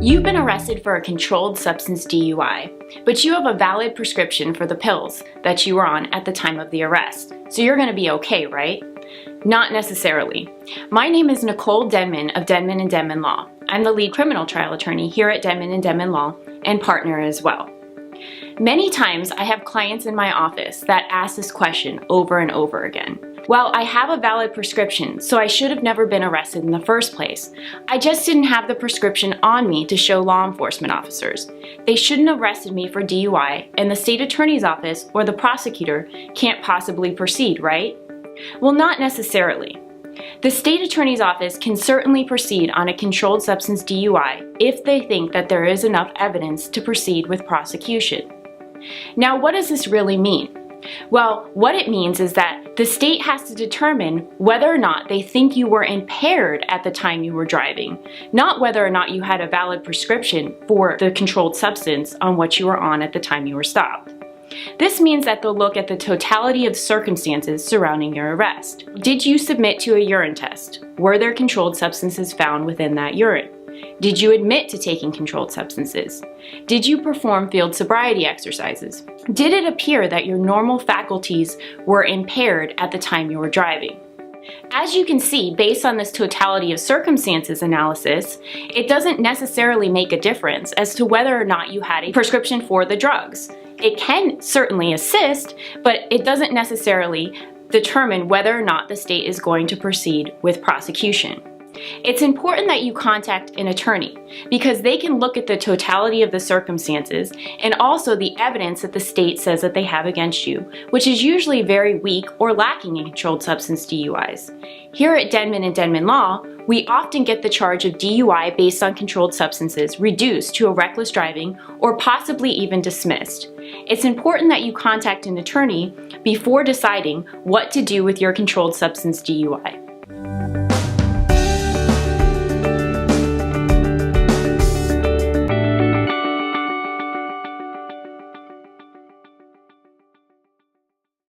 You've been arrested for a controlled substance DUI, but you have a valid prescription for the pills that you were on at the time of the arrest, so you're going to be okay, right? Not necessarily. My name is Nicole Denman of Denman & Denman Law. I'm the lead criminal trial attorney here at Denman & Denman Law and partner as well. Many times I have clients in my office that ask this question over and over again. Well, I have a valid prescription, so I should have never been arrested in the first place. I just didn't have the prescription on me to show law enforcement officers. They shouldn't have arrested me for DUI, and the state attorney's office or the prosecutor can't possibly proceed, right? Well, not necessarily. The state attorney's office can certainly proceed on a controlled substance DUI if they think that there is enough evidence to proceed with prosecution. Now, what does this really mean? Well, what it means is that the state has to determine whether or not they think you were impaired at the time you were driving, not whether or not you had a valid prescription for the controlled substance on what you were on at the time you were stopped. This means that they'll look at the totality of circumstances surrounding your arrest. Did you submit to a urine test? Were there controlled substances found within that urine? Did you admit to taking controlled substances? Did you perform field sobriety exercises? Did it appear that your normal faculties were impaired at the time you were driving? As you can see, based on this totality of circumstances analysis, it doesn't necessarily make a difference as to whether or not you had a prescription for the drugs. It can certainly assist, but it doesn't necessarily determine whether or not the state is going to proceed with prosecution. It's important that you contact an attorney because they can look at the totality of the circumstances and also the evidence that the state says that they have against you, which is usually very weak or lacking in controlled substance DUIs. Here at Denman & Denman Law, we often get the charge of DUI based on controlled substances reduced to a reckless driving or possibly even dismissed. It's important that you contact an attorney before deciding what to do with your controlled substance DUI.